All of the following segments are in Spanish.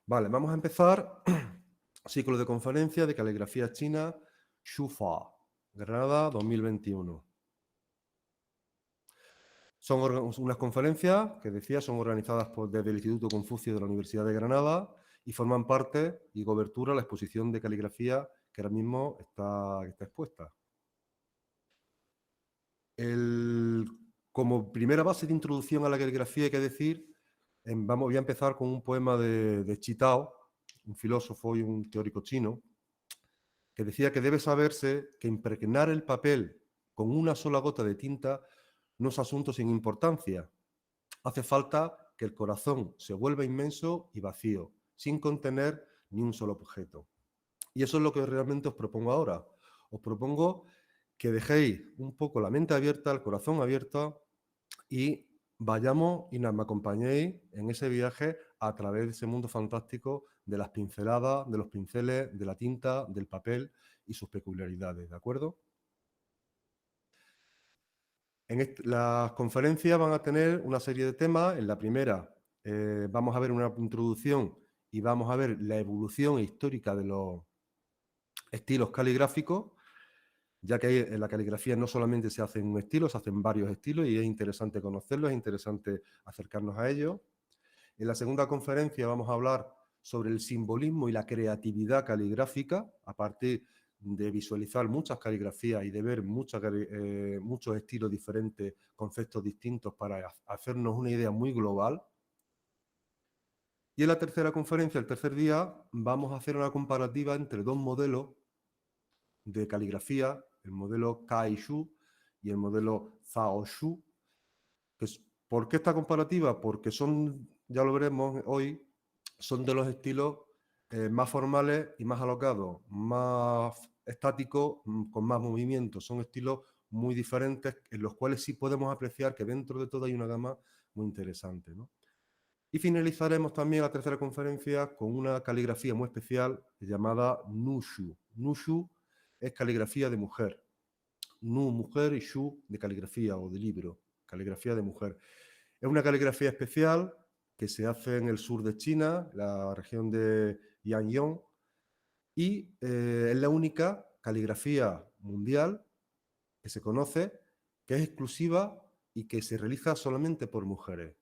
Vale, vamos a empezar ciclo de conferencia de caligrafía china Shufa, Granada 2021. Son unas conferencias que decía son organizadas desde el Instituto Confucio de la Universidad de Granada y forman parte y cobertura la exposición de caligrafía que ahora mismo está expuesta. Como primera base de introducción a la caligrafía hay que decir, voy a empezar con un poema de Chitao, un filósofo y un teórico chino, que decía que debe saberse que impregnar el papel con una sola gota de tinta no es asunto sin importancia. Hace falta que el corazón se vuelva inmenso y vacío, sin contener ni un solo objeto. Y eso es lo que realmente os propongo ahora. Os propongo que dejéis un poco la mente abierta, el corazón abierto y vayamos y me acompañéis en ese viaje a través de ese mundo fantástico de las pinceladas, de los pinceles, de la tinta, del papel y sus peculiaridades, ¿de acuerdo? Las conferencias van a tener una serie de temas. En la primera vamos a ver una introducción y vamos a ver la evolución histórica de los estilos caligráficos, ya que en la caligrafía no solamente se hace un estilo, se hacen varios estilos y es interesante conocerlos, es interesante acercarnos a ellos. En la segunda conferencia vamos a hablar sobre el simbolismo y la creatividad caligráfica, a partir de visualizar muchas caligrafías y de ver muchos estilos diferentes, conceptos distintos para hacernos una idea muy global. Y en la tercera conferencia, el tercer día, vamos a hacer una comparativa entre dos modelos de caligrafía, el modelo Kai-Shu y el modelo Zhao-Shu. ¿Por qué esta comparativa? Porque son, ya lo veremos hoy, son de los estilos más formales y más alocados, más estáticos, con más movimiento. Son estilos muy diferentes en los cuales sí podemos apreciar que dentro de todo hay una gama muy interesante, ¿no? Y finalizaremos también la tercera conferencia con una caligrafía muy especial llamada Nushu. Nushu es caligrafía de mujer. Nu, mujer, y Shu, de caligrafía o de libro. Caligrafía de mujer. Es una caligrafía especial que se hace en el sur de China, la región de Yanyong, y es la única caligrafía mundial que se conoce, que es exclusiva y que se realiza solamente por mujeres.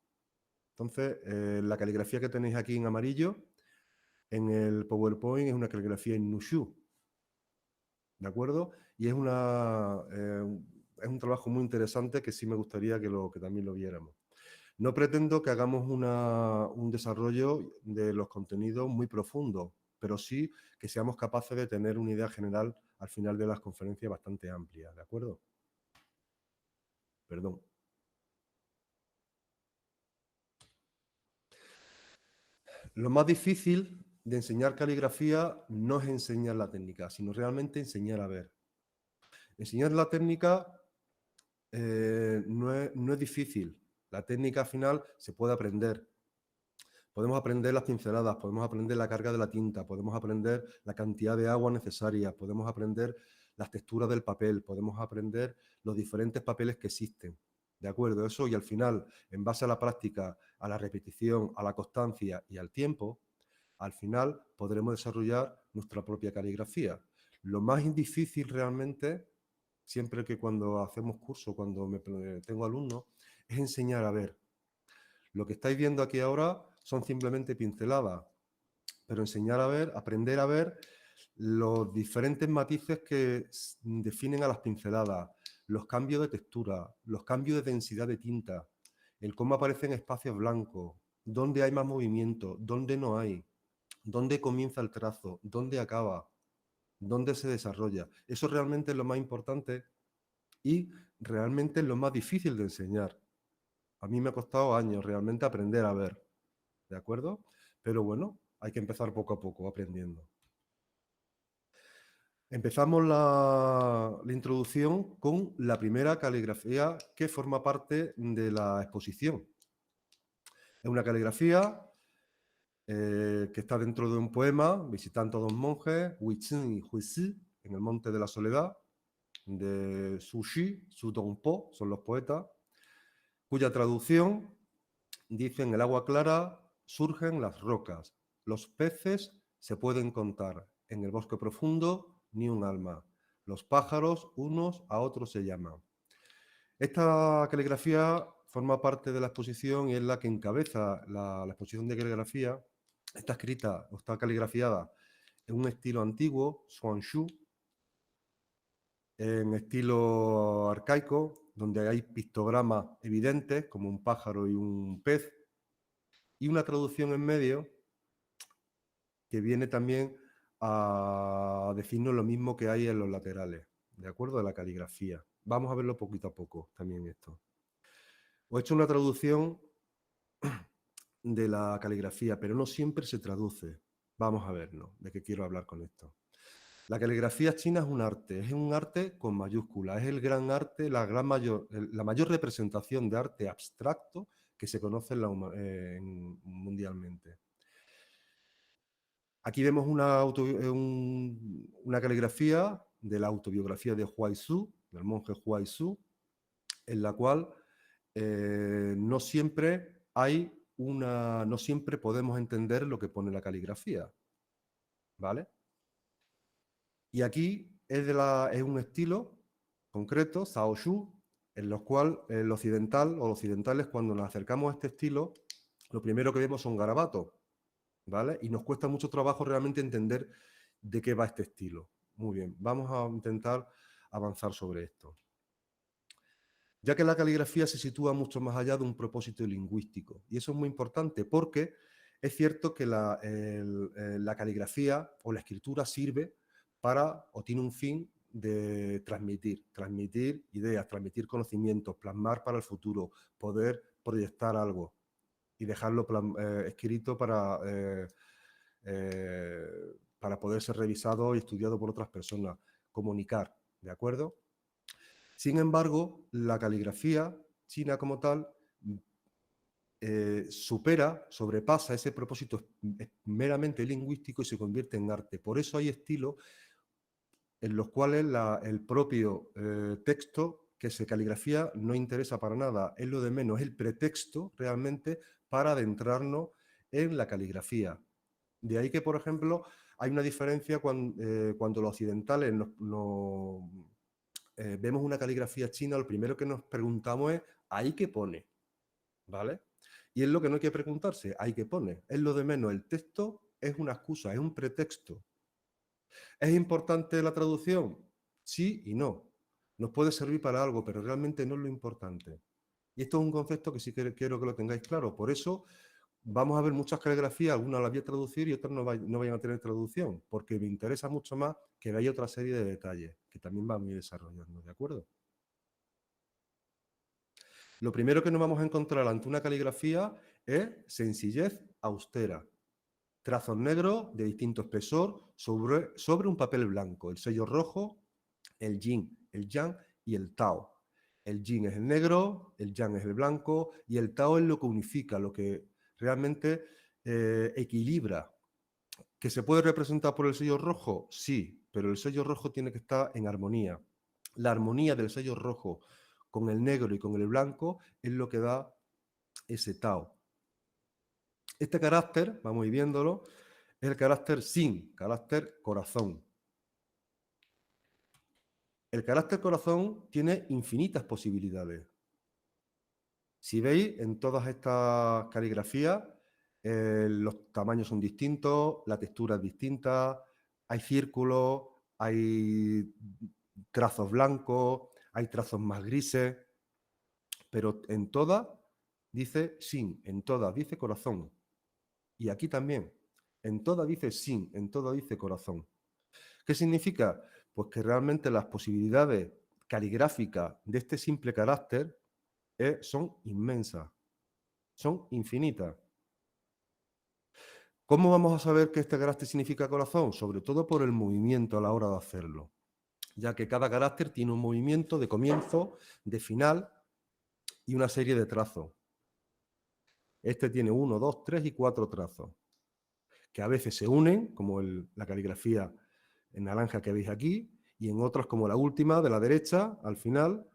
Entonces, la caligrafía que tenéis aquí en amarillo, en el PowerPoint, es una caligrafía en Nushu, ¿de acuerdo? Y es un trabajo muy interesante que sí me gustaría que también lo viéramos. No pretendo que hagamos un desarrollo de los contenidos muy profundo, pero sí que seamos capaces de tener una idea general al final de las conferencias bastante amplia, ¿de acuerdo? Perdón. Lo más difícil de enseñar caligrafía no es enseñar la técnica, sino realmente enseñar a ver. Enseñar la técnica no es difícil. La técnica al final se puede aprender. Podemos aprender las pinceladas, podemos aprender la carga de la tinta, podemos aprender la cantidad de agua necesaria, podemos aprender las texturas del papel, podemos aprender los diferentes papeles que existen. ¿De acuerdo? Eso, y al final, en base a la práctica, a la repetición, a la constancia y al tiempo, al final podremos desarrollar nuestra propia caligrafía. Lo más difícil realmente, siempre que cuando hacemos curso, tengo alumnos, es enseñar a ver. Lo que estáis viendo aquí ahora son simplemente pinceladas, pero enseñar a ver, aprender a ver los diferentes matices que definen a las pinceladas, los cambios de textura, los cambios de densidad de tinta, el cómo aparecen espacios blancos, dónde hay más movimiento, dónde no hay, dónde comienza el trazo, dónde acaba, dónde se desarrolla. Eso realmente es lo más importante y realmente es lo más difícil de enseñar. A mí me ha costado años realmente aprender a ver, ¿de acuerdo? Pero bueno, hay que empezar poco a poco aprendiendo. Empezamos la introducción con la primera caligrafía que forma parte de la exposición. Es una caligrafía que está dentro de un poema, Visitando a dos monjes, Huizhen y Huizi, en el Monte de la Soledad, de Su Xi, Su Dongpo, son los poetas, cuya traducción dice: en el agua clara surgen las rocas, Los peces se pueden contar. En el bosque profundo, ni un alma. Los pájaros, unos a otros se llaman. Esta caligrafía forma parte de la exposición y es la que encabeza la exposición de caligrafía. Está escrita o está caligrafiada en un estilo antiguo, Xuanxu, en estilo arcaico, donde hay pictogramas evidentes, como un pájaro y un pez, y una traducción en medio que viene también a decirnos lo mismo que hay en los laterales, ¿de acuerdo? De la caligrafía. Vamos a verlo poquito a poco también esto. Os he hecho una traducción de la caligrafía, pero no siempre se traduce. Vamos a verlo, de qué quiero hablar con esto. La caligrafía china es un arte con mayúsculas, es el gran arte, la mayor representación de arte abstracto que se conoce mundialmente. Aquí vemos una caligrafía de la autobiografía de Huaizu, del monje Huaizu, en la cual no siempre podemos entender lo que pone la caligrafía, ¿vale? Y aquí es un estilo concreto, Shaoshu, en los cual el occidental o los occidentales, cuando nos acercamos a este estilo, lo primero que vemos son garabatos, ¿vale? Y nos cuesta mucho trabajo realmente entender de qué va este estilo. Muy bien, vamos a intentar avanzar sobre esto. Ya que la caligrafía se sitúa mucho más allá de un propósito lingüístico. Y eso es muy importante porque es cierto que la caligrafía o la escritura sirve para, o tiene un fin de transmitir ideas, transmitir conocimientos, plasmar para el futuro, poder proyectar algo y dejarlo escrito para poder ser revisado y estudiado por otras personas, comunicar, ¿de acuerdo? Sin embargo, la caligrafía china como tal sobrepasa ese propósito meramente lingüístico y se convierte en arte. Por eso hay estilos en los cuales el propio texto que se caligrafía no interesa para nada, es lo de menos, es el pretexto realmente para adentrarnos en la caligrafía. De ahí que, por ejemplo, hay una diferencia cuando los occidentales vemos una caligrafía china, lo primero que nos preguntamos es, ¿ahí qué pone? ¿Vale? Y es lo que no hay que preguntarse, ¿ahí qué pone? Es lo de menos, el texto es una excusa, es un pretexto. ¿Es importante la traducción? Sí y no. Nos puede servir para algo, pero realmente no es lo importante. Y esto es un concepto que sí quiero que lo tengáis claro. Por eso vamos a ver muchas caligrafías, algunas las voy a traducir y otras no vayan a tener traducción, porque me interesa mucho más que veáis otra serie de detalles que también vamos a ir desarrollando, ¿de acuerdo? Lo primero que nos vamos a encontrar ante una caligrafía es sencillez austera. Trazos negros de distinto espesor sobre un papel blanco. El sello rojo, el yin, el yang y el tao. El yin es el negro, el yang es el blanco y el tao es lo que unifica, lo que realmente equilibra. ¿Que se puede representar por el sello rojo? Sí, pero el sello rojo tiene que estar en armonía. La armonía del sello rojo con el negro y con el blanco es lo que da ese tao. Este carácter, vamos a ir viéndolo, es el carácter sin, carácter corazón. El carácter corazón tiene infinitas posibilidades. Si veis, en todas estas caligrafías, los tamaños son distintos, la textura es distinta, hay círculos, hay trazos blancos, hay trazos más grises, pero en todas dice sin, en todas dice corazón. Y aquí también, en todas dice sin, en todas dice corazón. ¿Qué significa? Pues que realmente las posibilidades caligráficas de este simple carácter son inmensas, son infinitas. ¿Cómo vamos a saber que este carácter significa corazón? Sobre todo por el movimiento a la hora de hacerlo, ya que cada carácter tiene un movimiento de comienzo, de final y una serie de trazos. Este tiene 1, 2, 3 y 4 trazos, que a veces se unen, como la caligrafía en naranja que veis aquí, y en otras como la última de la derecha, al final,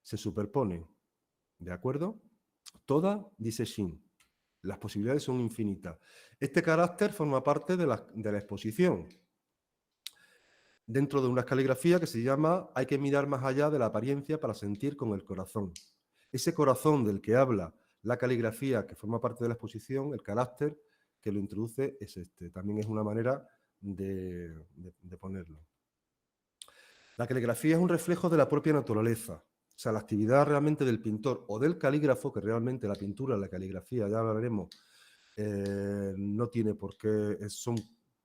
se superponen. ¿De acuerdo? Toda dice Shin. Las posibilidades son infinitas. Este carácter forma parte de la exposición, dentro de una caligrafía que se llama "Hay que mirar más allá de la apariencia para sentir con el corazón". Ese corazón del que habla la caligrafía, que forma parte de la exposición, el carácter que lo introduce es este. También es una manera de ponerlo. La caligrafía es un reflejo de la propia naturaleza. O sea, la actividad realmente del pintor o del calígrafo, que realmente la pintura, la caligrafía, ya hablaremos, no tiene por qué, son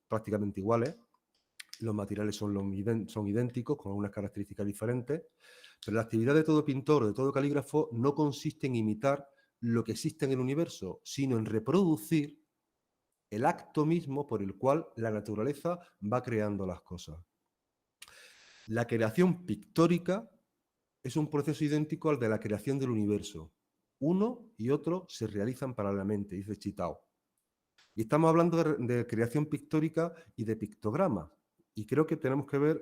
prácticamente iguales. Los materiales son idénticos, con unas características diferentes, pero la actividad de todo pintor, de todo calígrafo, no consiste en imitar lo que existe en el universo, sino en reproducir el acto mismo por el cual la naturaleza va creando las cosas. La creación pictórica es un proceso idéntico al de la creación del universo. Uno y otro se realizan paralelamente, dice Chitao. Y estamos hablando de creación pictórica y de pictograma. Y creo que tenemos que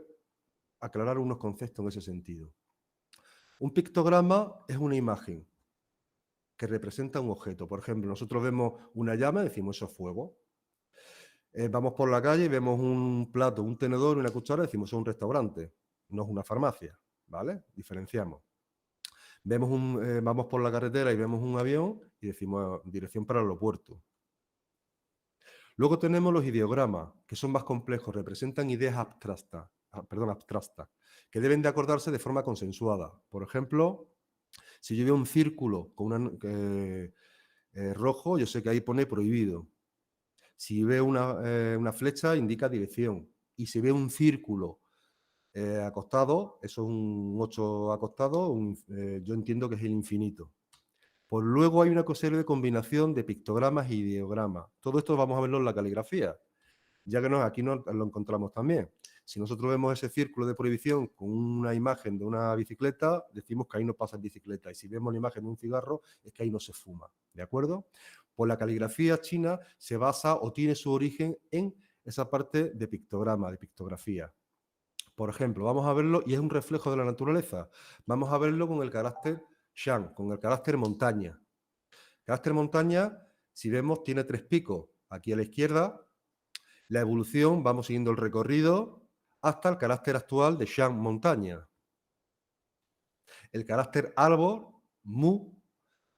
aclarar unos conceptos en ese sentido. Un pictograma es una imagen que representa un objeto. Por ejemplo, nosotros vemos una llama y decimos eso es fuego. Vamos por la calle y vemos un plato, un tenedor y una cuchara y decimos eso es un restaurante, no es una farmacia, ¿vale? Diferenciamos. Vamos por la carretera y vemos un avión y decimos dirección para el aeropuerto. Luego tenemos los ideogramas, que son más complejos, representan ideas abstractas, que deben de acordarse de forma consensuada. Por ejemplo, si yo veo un círculo con rojo, yo sé que ahí pone prohibido. Si veo una flecha, indica dirección. Y si veo un círculo acostado, eso es un 8 acostado, yo entiendo que es el infinito. Pues luego hay una serie de combinación de pictogramas y ideogramas. Todo esto vamos a verlo en la caligrafía, ya que aquí lo encontramos también. Si nosotros vemos ese círculo de prohibición con una imagen de una bicicleta, decimos que ahí no pasa en bicicleta. Y si vemos la imagen de un cigarro, es que ahí no se fuma. ¿De acuerdo? Pues la caligrafía china se basa o tiene su origen en esa parte de pictograma, de pictografía. Por ejemplo, vamos a verlo, y es un reflejo de la naturaleza. Vamos a verlo con el carácter Shan, con el carácter montaña. El carácter montaña, si vemos, tiene 3 picos. Aquí a la izquierda, la evolución, vamos siguiendo el recorrido hasta el carácter actual de Shan montaña. El carácter árbol, Mu,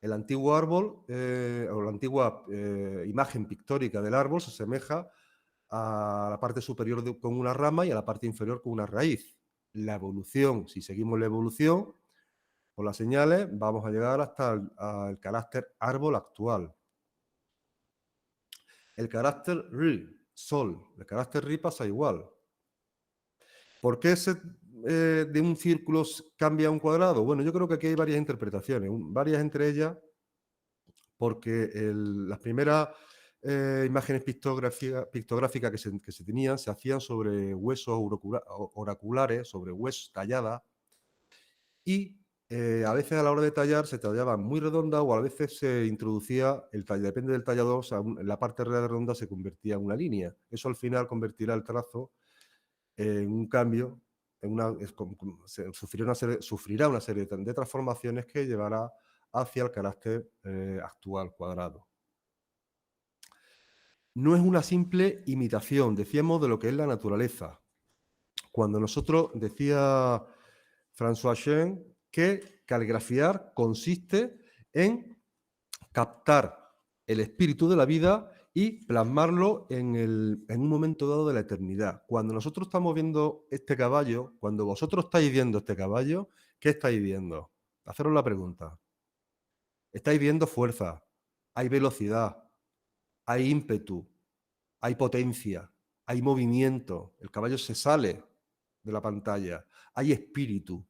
el antiguo árbol, o la antigua imagen pictórica del árbol se asemeja a la parte superior con una rama y a la parte inferior con una raíz. La evolución, si seguimos la evolución con las señales, vamos a llegar hasta el carácter árbol actual. El carácter Ri, sol, el carácter Ri pasa igual. ¿Por qué de un círculo cambia a un cuadrado? Bueno, yo creo que aquí hay varias interpretaciones, varias entre ellas, porque las primeras imágenes pictográficas que se tenían se hacían sobre huesos oraculares, sobre huesos talladas, y a veces a la hora de tallar se tallaban muy redondas o a veces se introducía, depende del tallador, o sea, la parte redonda se convertía en una línea. Eso al final convertirá el trazo en un cambio, sufrirá una serie de transformaciones que llevará hacia el carácter actual cuadrado. No es una simple imitación, decíamos, de lo que es la naturaleza. Cuando nosotros, decía François Chen, que caligrafiar consiste en captar el espíritu de la vida y plasmarlo en un momento dado de la eternidad. Cuando nosotros estamos viendo este caballo, cuando vosotros estáis viendo este caballo, ¿qué estáis viendo? Haceros la pregunta. Estáis viendo fuerza, hay velocidad, hay ímpetu, hay potencia, hay movimiento, el caballo se sale de la pantalla, hay espíritu.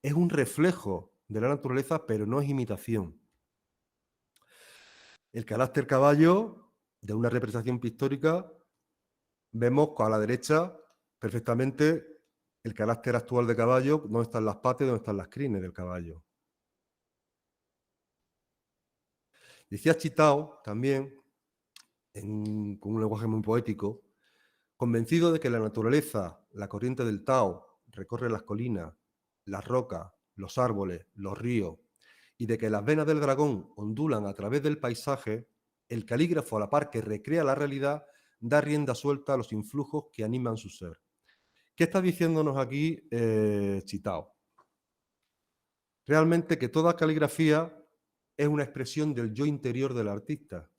Es un reflejo de la naturaleza, pero no es imitación. El carácter caballo de una representación pictórica, vemos a la derecha perfectamente el carácter actual de caballo, dónde están las patas y dónde están las crines del caballo. Decía Chitao también, con un lenguaje muy poético, convencido de que la naturaleza, la corriente del Tao, recorre las colinas, las rocas, los árboles, los ríos, y de que las venas del dragón ondulan a través del paisaje, El calígrafo, a la par que recrea la realidad, da rienda suelta a los influjos que animan su ser. ¿Qué está diciéndonos aquí Chitao? Realmente que toda caligrafía es una expresión del yo interior del artista.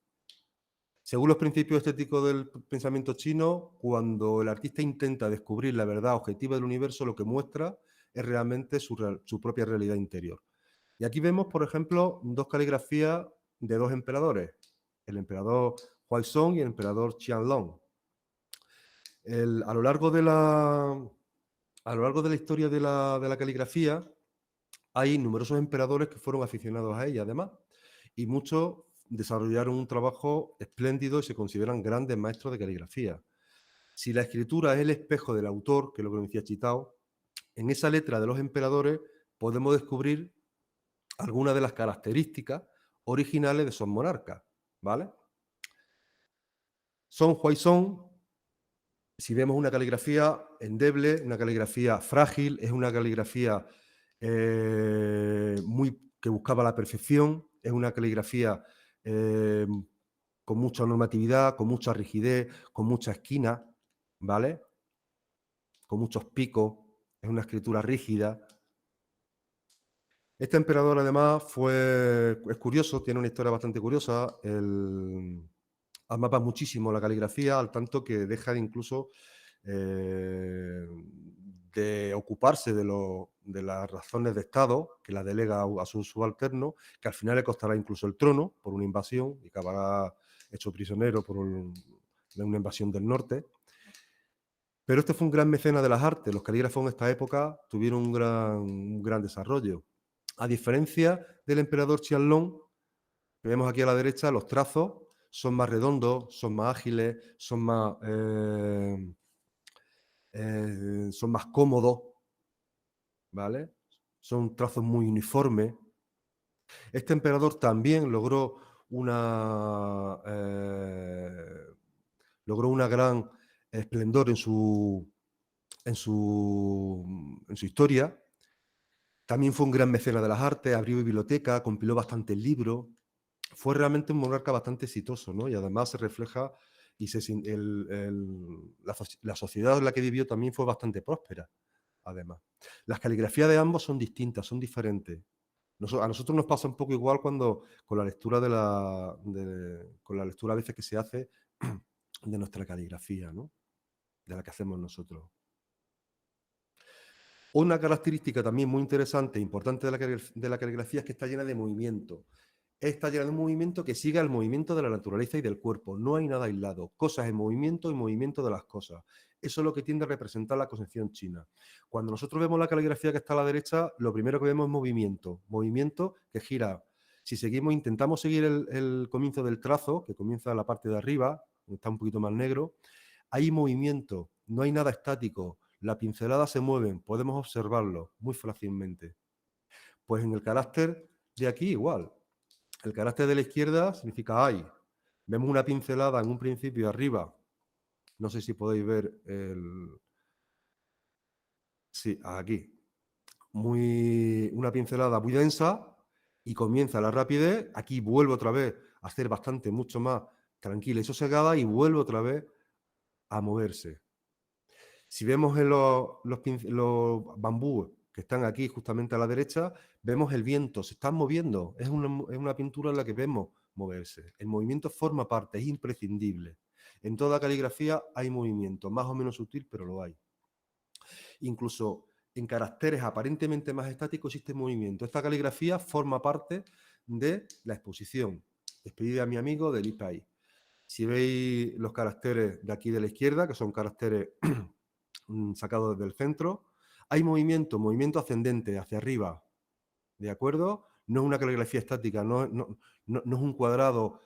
Según los principios estéticos del pensamiento chino, cuando el artista intenta descubrir la verdad objetiva del universo, lo que muestra es realmente su propia realidad interior. Y aquí vemos, por ejemplo, dos caligrafías de dos emperadores, el emperador Huaizong y el emperador Qianlong. A lo largo de la historia de la caligrafía, hay numerosos emperadores que fueron aficionados a ella, además, y muchos desarrollaron un trabajo espléndido y se consideran grandes maestros de caligrafía. Si la escritura es el espejo del autor, que es lo que decía Chitao, en esa letra de los emperadores podemos descubrir algunas de las características originales de esos monarcas, ¿vale? Son Huaizong, si vemos una caligrafía endeble, una caligrafía frágil, es una caligrafía que buscaba la perfección, es una caligrafía con mucha normatividad, con mucha rigidez, con mucha esquina, ¿vale? Con muchos picos, es una escritura rígida. Este emperador, además, es curioso, tiene una historia bastante curiosa. Amaba muchísimo la caligrafía, al tanto que deja de incluso de ocuparse de las razones de Estado, que la delega a su subalterno, que al final le costará incluso el trono por una invasión y acabará hecho prisionero de una invasión del norte. Pero este fue un gran mecenas de las artes. Los calígrafos en esta época tuvieron un gran desarrollo. A diferencia del emperador Qianlong, que vemos aquí a la derecha, los trazos son más redondos, son más ágiles, son más cómodos, ¿vale? Son trazos muy uniformes. Este emperador también logró una gran esplendor en su historia. También fue un gran mecenas de las artes, abrió biblioteca, compiló bastantes libros. Fue realmente un monarca bastante exitoso, ¿no? Y además se refleja y la sociedad en la que vivió también fue bastante próspera, además. Las caligrafías de ambos son distintas, son diferentes. A nosotros nos pasa un poco igual cuando con la lectura con la lectura a veces que se hace de nuestra caligrafía, ¿no? De la que hacemos nosotros. Una característica también muy interesante e importante de la caligrafía es que está llena de movimiento. Está llena de un movimiento que sigue el movimiento de la naturaleza y del cuerpo. No hay nada aislado. Cosas en movimiento y movimiento de las cosas. Eso es lo que tiende a representar la concepción china. Cuando nosotros vemos la caligrafía que está a la derecha, lo primero que vemos es movimiento. Movimiento que gira. Si intentamos seguir el comienzo del trazo, que comienza en la parte de arriba, donde está un poquito más negro, hay movimiento. No hay nada estático. Las pinceladas se mueven. Podemos observarlo muy fácilmente. Pues en el carácter de aquí igual. El carácter de la izquierda significa hay. Vemos una pincelada en un principio arriba. No sé si podéis ver Sí, aquí. Una pincelada muy densa y comienza la rapidez. Aquí vuelve otra vez a ser mucho más tranquila y sosegada y vuelve otra vez a moverse. Si vemos en los bambúes que están aquí justamente a la derecha, vemos el viento, se están moviendo. Es una pintura en la que vemos moverse. El movimiento forma parte, es imprescindible. En toda caligrafía hay movimiento, más o menos sutil, pero lo hay. Incluso en caracteres aparentemente más estáticos existe movimiento. Esta caligrafía forma parte de la exposición. Despedida a mi amigo del IPAI. Si veis los caracteres de aquí de la izquierda, que son caracteres sacados desde el centro, hay movimiento ascendente hacia arriba, ¿de acuerdo? No es una caligrafía estática, no es un cuadrado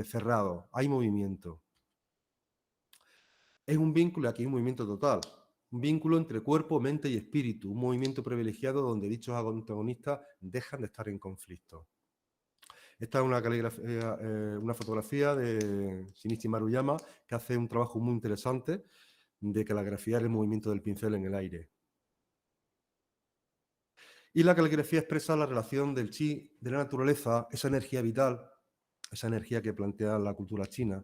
cerrado, hay movimiento. Es un vínculo, aquí hay un movimiento total, un vínculo entre cuerpo, mente y espíritu, un movimiento privilegiado donde dichos antagonistas dejan de estar en conflicto. Esta es una fotografía de Shinichi Maruyama, que hace un trabajo muy interesante de caligrafiar el movimiento del pincel en el aire. Y la caligrafía expresa la relación del chi, de la naturaleza, esa energía vital esa energía que plantea la cultura china,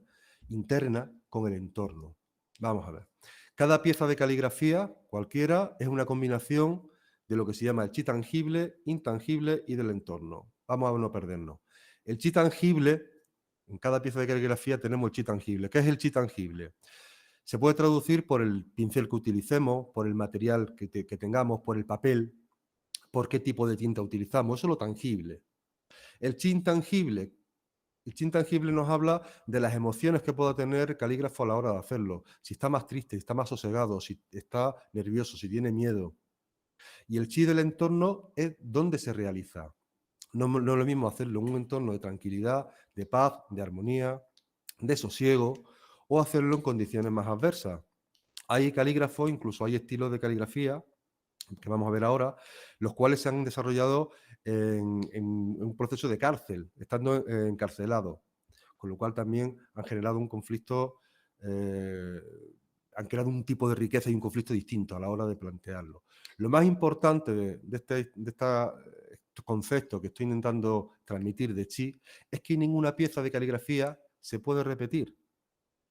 interna con el entorno. Vamos a ver. Cada pieza de caligrafía, cualquiera, es una combinación de lo que se llama el chi tangible, intangible y del entorno. Vamos a no perdernos. El chi tangible, en cada pieza de caligrafía tenemos el chi tangible. ¿Qué es el chi tangible? Se puede traducir por el pincel que utilicemos, por el material que tengamos, por el papel, por qué tipo de tinta utilizamos. Eso es lo tangible. El chi intangible. El chi intangible nos habla de las emociones que pueda tener el calígrafo a la hora de hacerlo. Si está más triste, si está más sosegado, si está nervioso, si tiene miedo. Y el chi del entorno es dónde se realiza. No es lo mismo hacerlo en un entorno de tranquilidad, de paz, de armonía, de sosiego, o hacerlo en condiciones más adversas. Hay calígrafos, incluso hay estilos de caligrafía, que vamos a ver ahora, los cuales se han desarrollado en un proceso de cárcel, estando encarcelados, con lo cual también han generado un conflicto, han creado un tipo de riqueza y un conflicto distinto a la hora de plantearlo. Lo más importante de este concepto que estoy intentando transmitir de Chi es que ninguna pieza de caligrafía se puede repetir,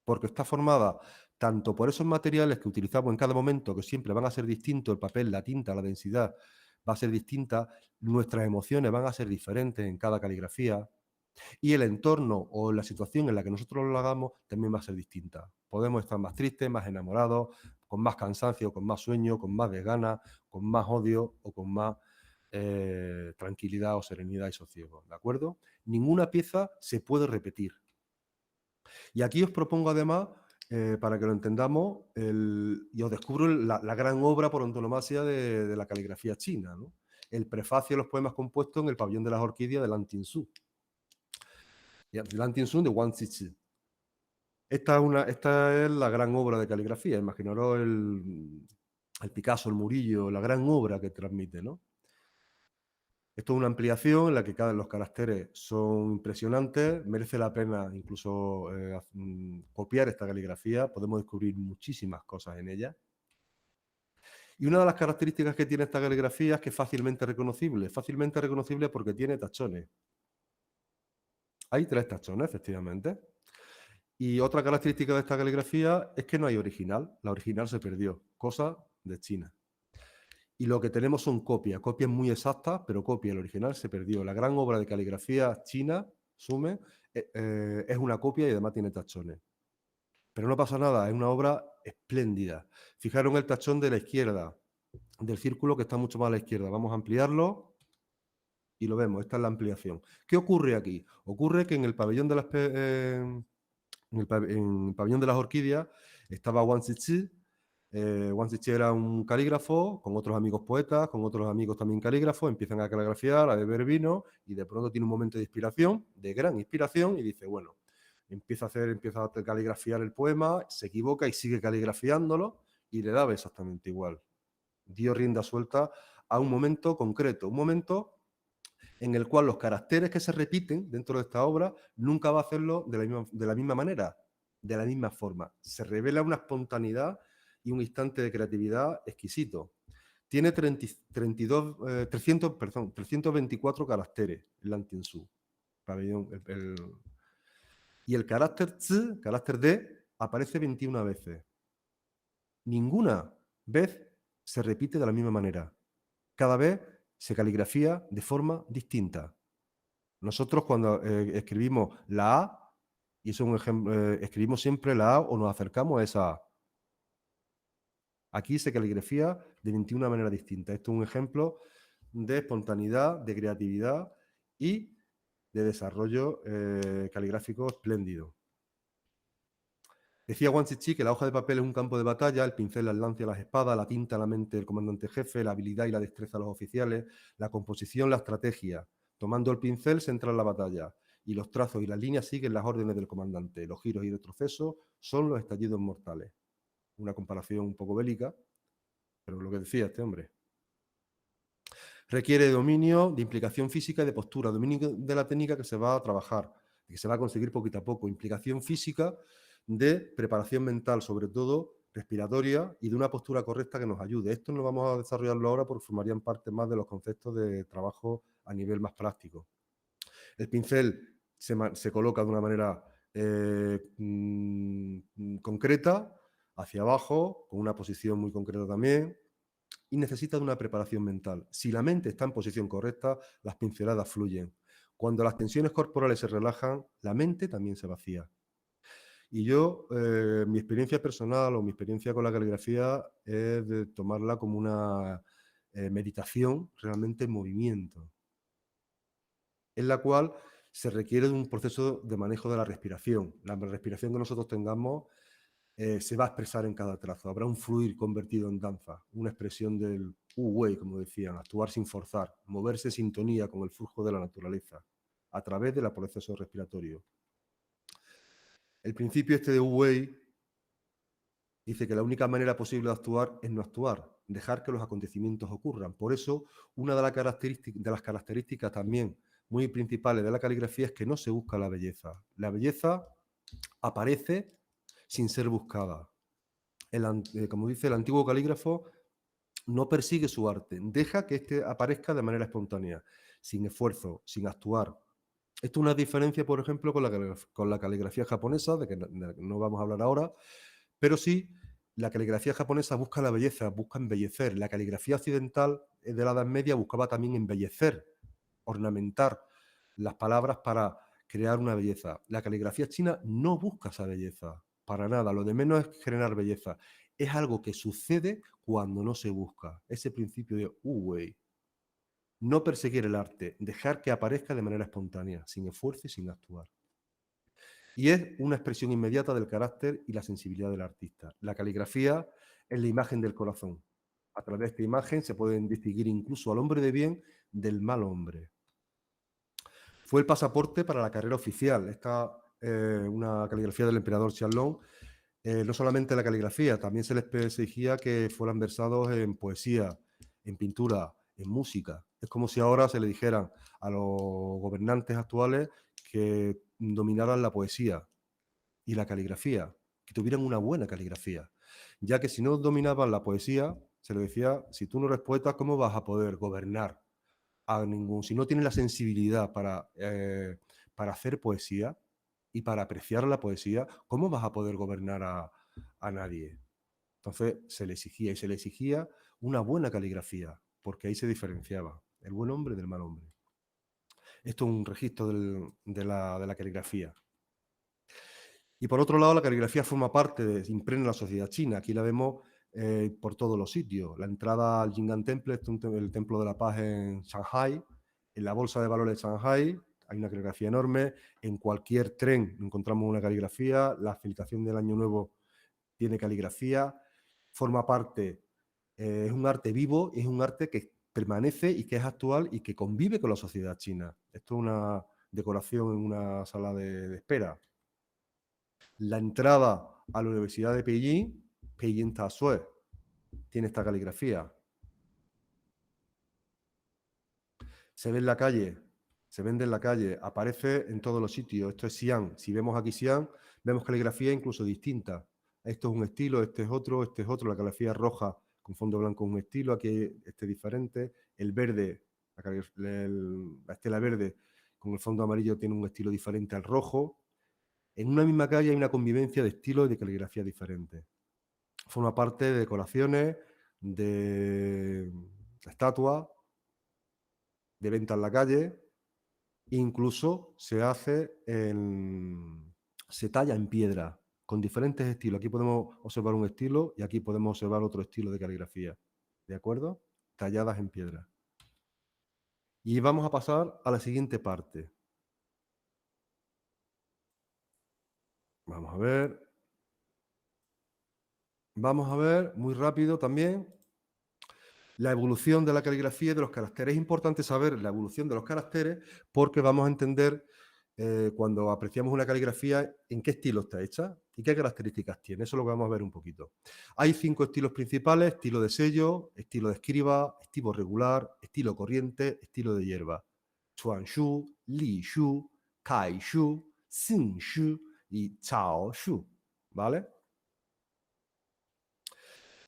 porque está formada tanto por esos materiales que utilizamos en cada momento, que siempre van a ser distintos, el papel, la tinta, la densidad va a ser distinta, nuestras emociones van a ser diferentes en cada caligrafía, y el entorno o la situación en la que nosotros lo hagamos también va a ser distinta. Podemos estar más tristes, más enamorados, con más cansancio, con más sueño, con más desgana, con más odio o con más tranquilidad o serenidad y sosiego, ¿de acuerdo? Ninguna pieza se puede repetir. Y aquí os propongo además, para que lo entendamos, y os descubro la gran obra por antonomasia de la caligrafía china, ¿no? El prefacio de los poemas compuestos en el pabellón de las orquídeas de Lan Tinsu. Lan Tinsu de Wang Zizi. Esta es la gran obra de caligrafía. Imaginaros el Picasso, el Murillo, la gran obra que transmite, ¿no? Esto es una ampliación en la que los caracteres son impresionantes, merece la pena incluso copiar esta caligrafía, podemos descubrir muchísimas cosas en ella. Y una de las características que tiene esta caligrafía es que es fácilmente reconocible porque tiene tachones. Hay 3 tachones, efectivamente. Y otra característica de esta caligrafía es que no hay original, la original se perdió, cosa de China. Y lo que tenemos son copias muy exactas, pero copias. El original se perdió. La gran obra de caligrafía china, Sume, es una copia y además tiene tachones. Pero no pasa nada, es una obra espléndida. Fijaros en el tachón de la izquierda, del círculo que está mucho más a la izquierda. Vamos a ampliarlo y lo vemos. Esta es la ampliación. ¿Qué ocurre aquí? Ocurre que en el pabellón de en el pabellón de las orquídeas estaba Wang Zizi. Wang Zizi era un calígrafo con otros amigos poetas, con otros amigos también calígrafos, empiezan a caligrafiar, a beber vino y de pronto tiene un momento de inspiración, de gran inspiración, y dice, bueno, empieza a caligrafiar el poema, se equivoca y sigue caligrafiándolo y le daba exactamente igual. Dio rienda suelta a un momento concreto, un momento en el cual los caracteres que se repiten dentro de esta obra nunca va a hacerlo de la misma manera, de la misma forma. Se revela una espontaneidad y un instante de creatividad exquisito. Tiene 324 caracteres el Lan Tinsu. Y el carácter Z, carácter D, aparece 21 veces. Ninguna vez se repite de la misma manera. Cada vez se caligrafía de forma distinta. Nosotros cuando escribimos la A, y eso es un ejemplo, escribimos siempre la A o nos acercamos a esa A. Aquí se caligrafía de 21 maneras distintas. Esto es un ejemplo de espontaneidad, de creatividad y de desarrollo caligráfico espléndido. Decía Wang Zizi que la hoja de papel es un campo de batalla, el pincel las lanzas y las espadas, la tinta la mente del comandante jefe, la habilidad y la destreza de los oficiales, la composición, la estrategia. Tomando el pincel se entra en la batalla y los trazos y las líneas siguen las órdenes del comandante. Los giros y retrocesos son los estallidos mortales. Una comparación un poco bélica, pero lo que decía este hombre. Requiere de dominio, de implicación física y de postura, dominio de la técnica que se va a trabajar, que se va a conseguir poquito a poco, implicación física, de preparación mental, sobre todo respiratoria, y de una postura correcta que nos ayude. Esto no vamos a desarrollarlo ahora porque formarían parte más de los conceptos de trabajo a nivel más práctico. El pincel se coloca de una manera concreta, hacia abajo, con una posición muy concreta también, y necesita de una preparación mental. Si la mente está en posición correcta, las pinceladas fluyen. Cuando las tensiones corporales se relajan, la mente también se vacía. Y yo, mi experiencia personal o mi experiencia con la caligrafía es de tomarla como una meditación realmente en movimiento, en la cual se requiere de un proceso de manejo de la respiración. La respiración que nosotros tengamos se va a expresar en cada trazo. Habrá un fluir convertido en danza, una expresión del wu-wei, como decían, actuar sin forzar, moverse en sintonía con el flujo de la naturaleza, a través del proceso respiratorio. El principio este de wu-wei dice que la única manera posible de actuar es no actuar, dejar que los acontecimientos ocurran. Por eso, una de las características también muy principales de la caligrafía es que no se busca la belleza. La belleza aparece sin ser buscada. Como dice el antiguo calígrafo, no persigue su arte, deja que éste aparezca de manera espontánea, sin esfuerzo, sin actuar. Esto es una diferencia, por ejemplo, con la caligrafía japonesa, de que no vamos a hablar ahora, pero sí, la caligrafía japonesa busca la belleza, busca embellecer. La caligrafía occidental de la Edad Media buscaba también embellecer, ornamentar las palabras para crear una belleza. La caligrafía china no busca esa belleza, para nada. Lo de menos es generar belleza. Es algo que sucede cuando no se busca. Ese principio de Wu-Wei. No perseguir el arte, dejar que aparezca de manera espontánea, sin esfuerzo y sin actuar. Y es una expresión inmediata del carácter y la sensibilidad del artista. La caligrafía es la imagen del corazón. A través de esta imagen se pueden distinguir incluso al hombre de bien del mal hombre. Fue el pasaporte para la carrera oficial. Esta una caligrafía del emperador Xianlong. No solamente la caligrafía, también se les exigía que fueran versados en poesía, en pintura, en música. Es como si ahora se le dijeran a los gobernantes actuales que dominaran la poesía y la caligrafía, que tuvieran una buena caligrafía, ya que si no dominaban la poesía, se le decía, si tú no eres poeta, ¿cómo vas a poder gobernar a ningún? Si no tienes la sensibilidad para hacer poesía y para apreciar la poesía, ¿cómo vas a poder gobernar a nadie? Entonces se le exigía y se le exigía una buena caligrafía, porque ahí se diferenciaba el buen hombre del mal hombre. Esto es un registro de la caligrafía. Y por otro lado, la caligrafía forma parte impregna la sociedad china. Aquí la vemos por todos los sitios. La entrada al Jing'an Temple, el Templo de la Paz en Shanghai. En la Bolsa de Valores de Shanghai hay una caligrafía enorme. En cualquier tren encontramos una caligrafía. La felicitación del Año Nuevo tiene caligrafía. Forma parte, es un arte vivo, es un arte que permanece y que es actual y que convive con la sociedad china. Esto es una decoración en una sala de espera. La entrada a la Universidad de Beijing, Beijing Tasue, tiene esta caligrafía. Se ve en la calle, se vende en la calle, aparece en todos los sitios. Esto es Xi'an. Si vemos aquí Xi'an, vemos caligrafía incluso distinta. Esto es un estilo, este es otro, este es otro. La caligrafía roja con fondo blanco es un estilo, aquí este es diferente. El verde, la estela verde con el fondo amarillo tiene un estilo diferente al rojo. En una misma calle hay una convivencia de estilos y de caligrafía diferentes. Forma parte de decoraciones, de estatuas, de venta en la calle. Incluso se talla en piedra con diferentes estilos. Aquí podemos observar un estilo y aquí podemos observar otro estilo de caligrafía. ¿De acuerdo? Talladas en piedra. Y vamos a pasar a la siguiente parte. Vamos a ver. Vamos a ver muy rápido también la evolución de la caligrafía y de los caracteres. Es importante saber la evolución de los caracteres porque vamos a entender cuando apreciamos una caligrafía en qué estilo está hecha y qué características tiene. Eso lo vamos a ver un poquito. Hay 5 estilos principales: estilo de sello, estilo de escriba, estilo regular, estilo corriente, estilo de hierba. Chuanshu, Li Shu, Kai Shu, Xin Shu y Chao Shu. ¿Vale?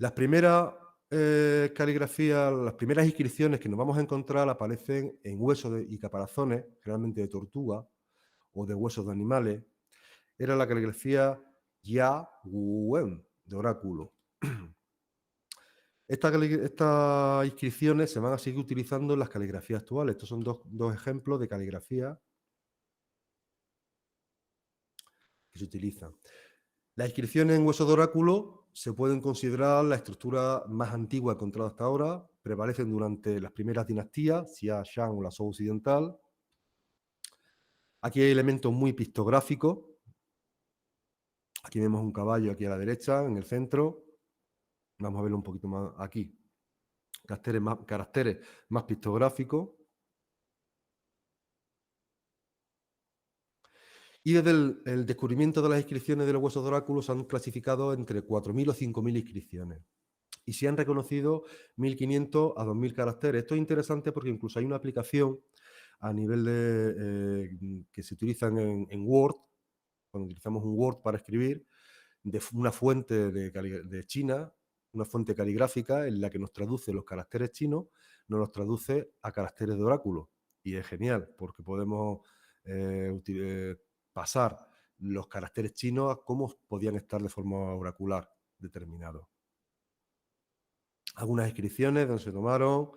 Las primeras caligrafías, las primeras inscripciones que nos vamos a encontrar aparecen en huesos y caparazones, generalmente de tortuga o de huesos de animales, era la caligrafía Ya Wen, de oráculo. Estas inscripciones se van a seguir utilizando en las caligrafías actuales. Estos son dos ejemplos de caligrafía que se utilizan. Las inscripciones en hueso de oráculo se pueden considerar la estructura más antigua encontrada hasta ahora. Prevalecen durante las primeras dinastías, Xia, Shang o la Zhou occidental. Aquí hay elementos muy pictográficos. Aquí vemos un caballo aquí a la derecha, en el centro. Vamos a verlo un poquito más aquí. Caracteres más pictográficos. Y desde el descubrimiento de las inscripciones de los huesos de oráculo se han clasificado entre 4.000 o 5.000 inscripciones. Y se han reconocido 1.500 a 2.000 caracteres. Esto es interesante porque incluso hay una aplicación a nivel de que se utilizan en Word, cuando utilizamos un Word para escribir, de una fuente de China, una fuente caligráfica en la que nos traduce los caracteres chinos, nos los traduce a caracteres de oráculo. Y es genial, porque podemos pasar los caracteres chinos a cómo podían estar de forma oracular determinados. Algunas inscripciones donde se tomaron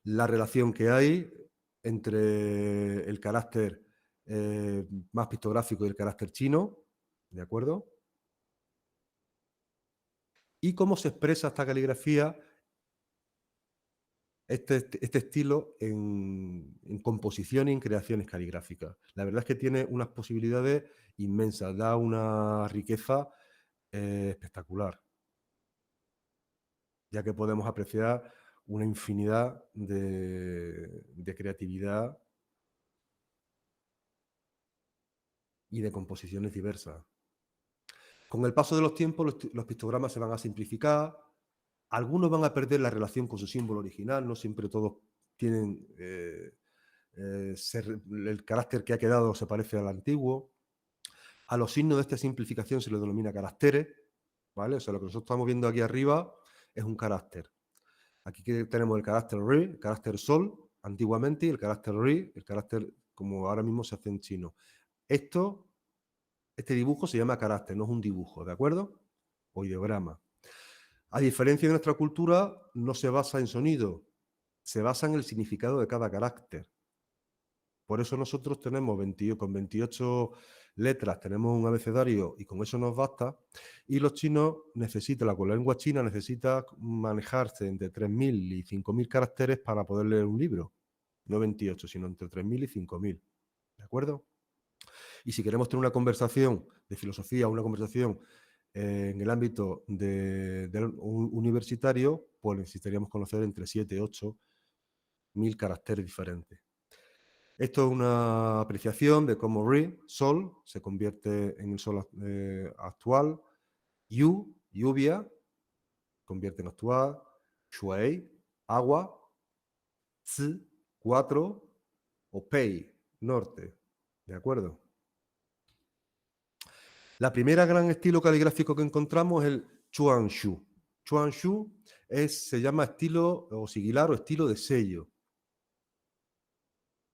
la relación que hay entre el carácter más pictográfico y el carácter chino, ¿de acuerdo? Y cómo se expresa esta caligrafía, este estilo en composición y en creaciones caligráficas. La verdad es que tiene unas posibilidades inmensas, da una riqueza espectacular, ya que podemos apreciar una infinidad de creatividad y de composiciones diversas. Con el paso de los tiempos, los pictogramas se van a simplificar, algunos van a perder la relación con su símbolo original, no siempre todos tienen el carácter que ha quedado se parece al antiguo. A los signos de esta simplificación se les denomina caracteres, ¿vale? O sea, lo que nosotros estamos viendo aquí arriba es un carácter. Aquí tenemos el carácter Ri, el carácter Sol, antiguamente, y el carácter Ri, el carácter como ahora mismo se hace en chino. Este dibujo se llama carácter, no es un dibujo, ¿de acuerdo? O ideograma. A diferencia de nuestra cultura, no se basa en sonido, se basa en el significado de cada carácter. Por eso nosotros tenemos con 28 letras, tenemos un abecedario y con eso nos basta. Y los chinos necesitan, la lengua china necesita manejarse entre 3.000 y 5.000 caracteres para poder leer un libro. No 28, sino entre 3.000 y 5.000. ¿De acuerdo? Y si queremos tener una conversación de filosofía, una conversación en el ámbito del universitario, pues necesitaríamos conocer entre 7 y 8.000 caracteres diferentes. Esto es una apreciación de cómo Ri, sol, se convierte en el sol actual, Yu, lluvia, convierte en actual, Shui, agua, Zi, 4, o Pei, norte. ¿De acuerdo? La primera gran estilo caligráfico que encontramos es el Chuanshu. Chuanshu se llama estilo o sigilar o estilo de sello.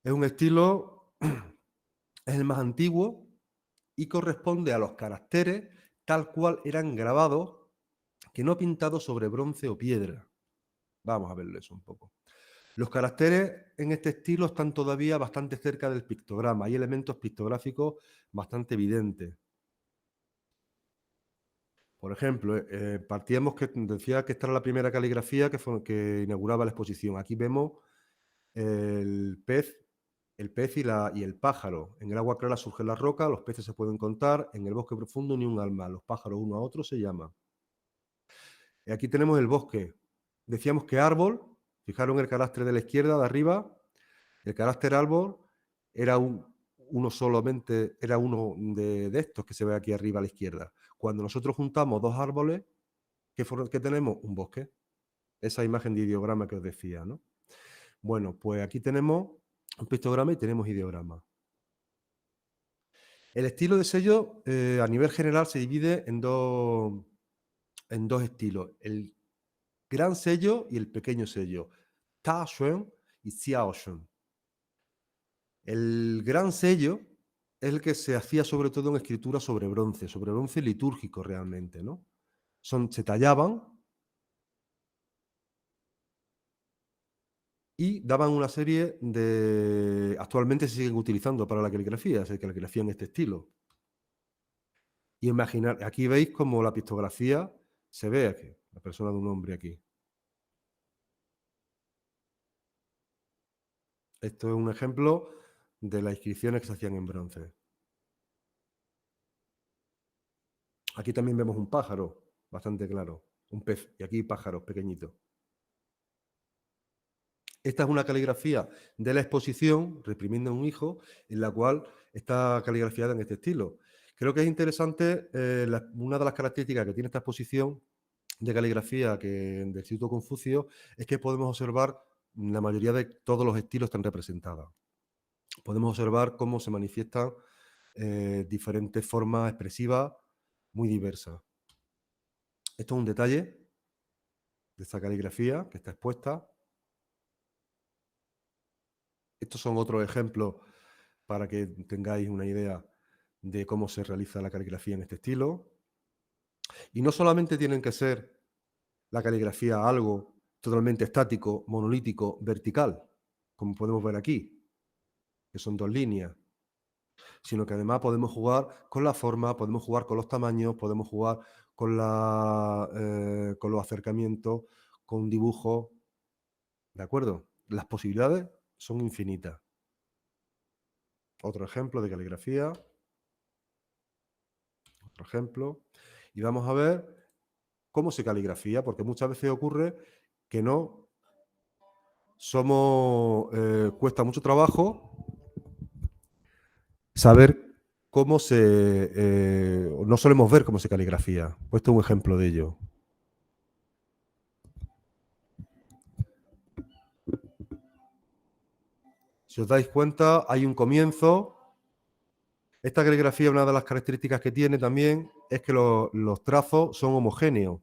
Es un estilo, es el más antiguo y corresponde a los caracteres tal cual eran grabados, que no pintados sobre bronce o piedra. Vamos a verlo eso un poco. Los caracteres en este estilo están todavía bastante cerca del pictograma. Hay elementos pictográficos bastante evidentes. Por ejemplo, partíamos que decía que esta era la primera caligrafía que inauguraba la exposición. Aquí vemos el pez y el pájaro. En el agua clara surgen las rocas, los peces se pueden contar, en el bosque profundo ni un alma, los pájaros uno a otro se llaman. Y aquí tenemos el bosque. Decíamos que árbol, fijaron el carácter de la izquierda, de arriba, el carácter árbol era uno solamente, era uno de estos que se ve aquí arriba a la izquierda. Cuando nosotros juntamos dos árboles, ¿qué tenemos? Un bosque. Esa imagen de ideograma que os decía, ¿no? Bueno, pues aquí tenemos un pictograma y tenemos ideograma. El estilo de sello a nivel general se divide en dos estilos. El gran sello y el pequeño sello. Ta Xuan y Xiao Xuan. El gran sello es el que se hacía sobre todo en escritura sobre bronce litúrgico realmente, ¿no? Se tallaban y daban una serie de... Actualmente se siguen utilizando para la caligrafía, es decir, caligrafía en este estilo. Y imaginar, aquí veis como la pictografía se ve aquí, la persona de un hombre aquí. Esto es un ejemplo de las inscripciones que se hacían en bronce. Aquí también vemos un pájaro, bastante claro, un pez, y aquí pájaros pequeñitos. Esta es una caligrafía de la exposición, Reprimiendo a un hijo, en la cual está caligrafiada en este estilo. Creo que es interesante, una de las características que tiene esta exposición de caligrafía del Instituto Confucio es que podemos observar la mayoría de todos los estilos están representados. Podemos observar cómo se manifiestan diferentes formas expresivas muy diversas. Esto es un detalle de esta caligrafía que está expuesta. Estos son otros ejemplos para que tengáis una idea de cómo se realiza la caligrafía en este estilo. Y no solamente tienen que ser la caligrafía algo totalmente estático, monolítico, vertical, como podemos ver aquí, que son dos líneas, sino que además podemos jugar con la forma, podemos jugar con los tamaños, podemos jugar con los acercamientos, con dibujos, ¿de acuerdo? Las posibilidades son infinitas. Otro ejemplo de caligrafía, otro ejemplo, y vamos a ver cómo se caligrafía, porque muchas veces ocurre que no cuesta mucho trabajo saber no solemos ver cómo se caligrafía. Pues este es un ejemplo de ello. Si os dais cuenta, hay un comienzo. Esta caligrafía, una de las características que tiene también es que los trazos son homogéneos.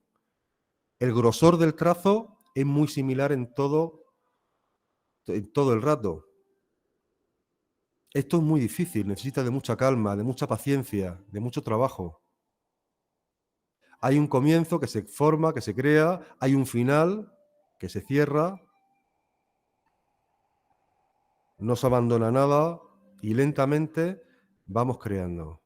El grosor del trazo es muy similar en todo el rato. Esto es muy difícil, necesita de mucha calma, de mucha paciencia, de mucho trabajo. Hay un comienzo que se forma, que se crea, hay un final que se cierra, no se abandona nada y lentamente vamos creando.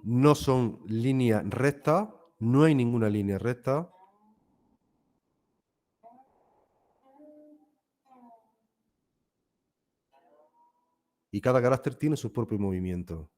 No son líneas rectas, no hay ninguna línea recta. Y cada carácter tiene su propio movimiento.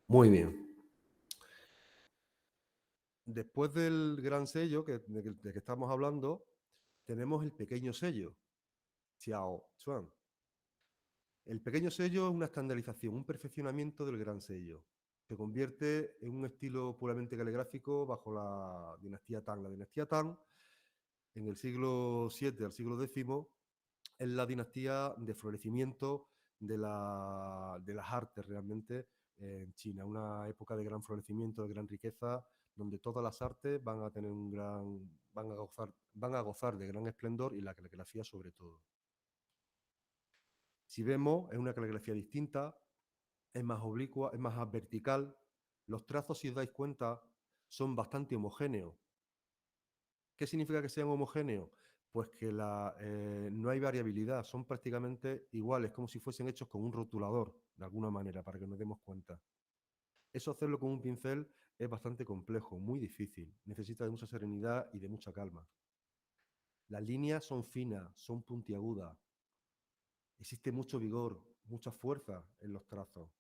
Muy bien. Después del gran sello de que estamos hablando, tenemos el pequeño sello, Xiao Chuan. El pequeño sello es una estandarización, un perfeccionamiento del gran sello. Se convierte en un estilo puramente caligráfico bajo la dinastía Tang. La dinastía Tang, en el siglo VII al siglo X, es la dinastía de florecimiento de las artes realmente en China. Una época de gran florecimiento, de gran riqueza, donde todas las artes van a tener van a gozar de gran esplendor y la caligrafía sobre todo. Si vemos, es una caligrafía distinta, es más oblicua, es más vertical. Los trazos, si os dais cuenta, son bastante homogéneos. ¿Qué significa que sean homogéneos? Pues que no hay variabilidad, son prácticamente iguales, como si fuesen hechos con un rotulador, de alguna manera, para que nos demos cuenta. Eso hacerlo con un pincel es bastante complejo, muy difícil, necesita de mucha serenidad y de mucha calma. Las líneas son finas, son puntiagudas, existe mucho vigor, mucha fuerza en los trazos.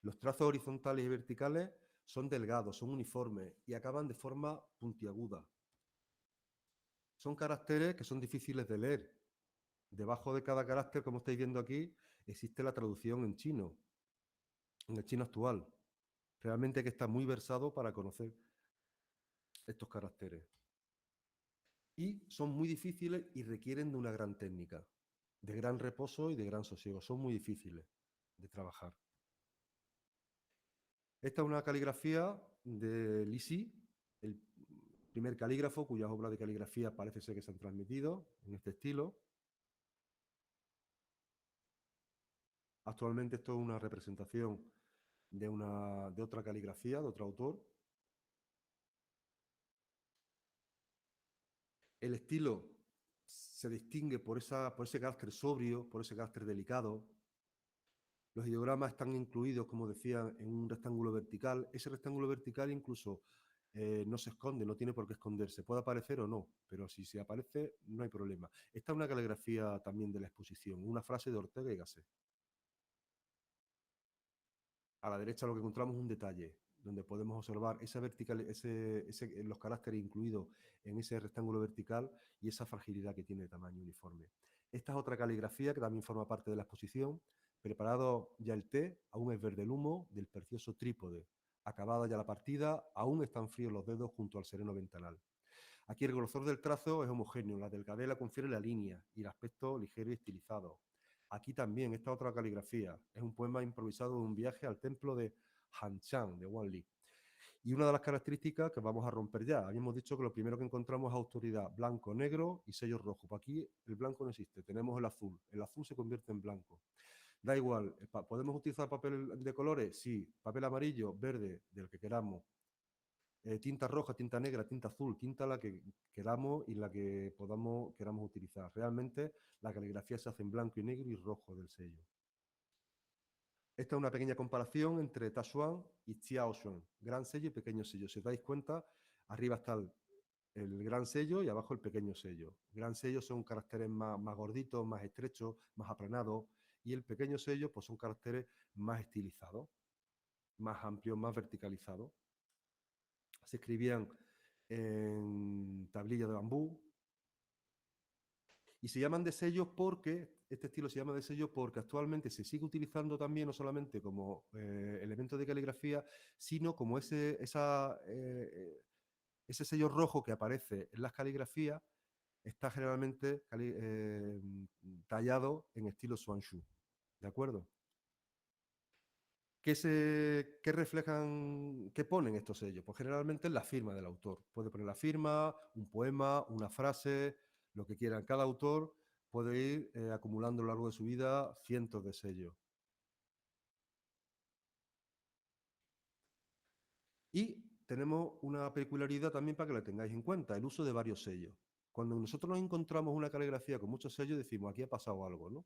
Los trazos horizontales y verticales son delgados, son uniformes y acaban de forma puntiaguda. Son caracteres que son difíciles de leer. Debajo de cada carácter, como estáis viendo aquí, existe la traducción en chino, en el chino actual. Realmente hay que estar muy versado para conocer estos caracteres. Y son muy difíciles y requieren de una gran técnica, de gran reposo y de gran sosiego. Son muy difíciles de trabajar. Esta es una caligrafía de Li Si, el primer calígrafo cuyas obras de caligrafía parece ser que se han transmitido en este estilo. Actualmente esto es una representación de otra caligrafía, de otro autor. El estilo se distingue por ese carácter sobrio, por ese carácter delicado. Los ideogramas están incluidos, como decía, en un rectángulo vertical. Ese rectángulo vertical incluso no se esconde, no tiene por qué esconderse. Puede aparecer o no, pero si se aparece, no hay problema. Esta es una caligrafía también de la exposición, una frase de Ortega y Gasset. A la derecha lo que encontramos es un detalle, donde podemos observar esa vertical, los caracteres incluidos en ese rectángulo vertical y esa fragilidad que tiene de tamaño uniforme. Esta es otra caligrafía que también forma parte de la exposición. Preparado ya el té, aún es verde el humo del precioso trípode. Acabada ya la partida, aún están fríos los dedos junto al sereno ventanal. Aquí el grosor del trazo es homogéneo, la delgadez la confiere la línea y el aspecto ligero y estilizado. Aquí también, esta otra caligrafía, es un poema improvisado de un viaje al templo de Hanshan, de Wan Li. Y una de las características que vamos a romper ya, habíamos dicho que lo primero que encontramos es autoridad, blanco, negro y sello rojo. Pues aquí el blanco no existe, tenemos el azul se convierte en blanco. Da igual, ¿podemos utilizar papel de colores? Sí, papel amarillo, verde, del que queramos. Tinta roja, tinta negra, tinta azul, tinta la que queramos y la que queramos utilizar. Realmente la caligrafía se hace en blanco y negro y rojo del sello. Esta es una pequeña comparación entre Tachuan y Xiaoshuan, gran sello y pequeño sello. Si os dais cuenta, arriba está el gran sello y abajo el pequeño sello. El gran sello son caracteres más gorditos, más estrechos, más aplanados, y el pequeño sello pues son caracteres más estilizados, más amplios, más verticalizados. Se escribían en tablilla de bambú y se llaman de sello porque, este estilo se llama de sello porque actualmente se sigue utilizando también no solamente como elemento de caligrafía, sino como ese sello rojo que aparece en las caligrafías está generalmente tallado en estilo Suanshu, ¿de acuerdo? ¿Qué reflejan, qué ponen estos sellos? Pues generalmente la firma del autor. Puede poner la firma, un poema, una frase, lo que quieran. Cada autor puede ir acumulando a lo largo de su vida cientos de sellos. Y tenemos una peculiaridad también para que la tengáis en cuenta, el uso de varios sellos. Cuando nosotros nos encontramos una caligrafía con muchos sellos, decimos, aquí ha pasado algo, ¿no?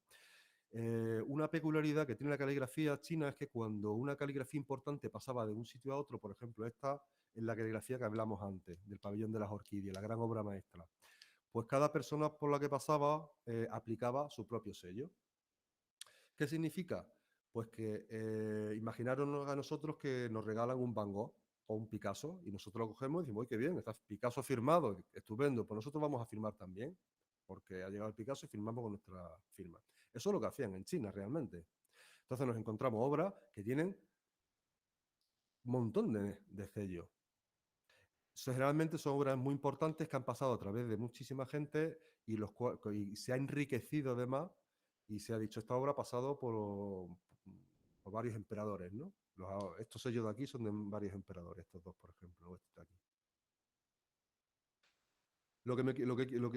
Una peculiaridad que tiene la caligrafía china es que cuando una caligrafía importante pasaba de un sitio a otro, por ejemplo, esta es la caligrafía que hablamos antes, del pabellón de las orquídeas, la gran obra maestra, pues cada persona por la que pasaba aplicaba su propio sello. ¿Qué significa? Pues que imaginaron a nosotros que nos regalan un Van Gogh o un Picasso y nosotros lo cogemos y decimos, ¡ay, qué bien! Está Picasso firmado, estupendo, pues nosotros vamos a firmar también, porque ha llegado el Picasso y firmamos con nuestra firma. Eso es lo que hacían en China realmente. Entonces nos encontramos obras que tienen un montón de sellos. Generalmente son obras muy importantes que han pasado a través de muchísima gente y se ha enriquecido además y se ha dicho, esta obra ha pasado por varios emperadores, ¿no? Estos sellos de aquí son de varios emperadores, estos dos, por ejemplo, este de aquí.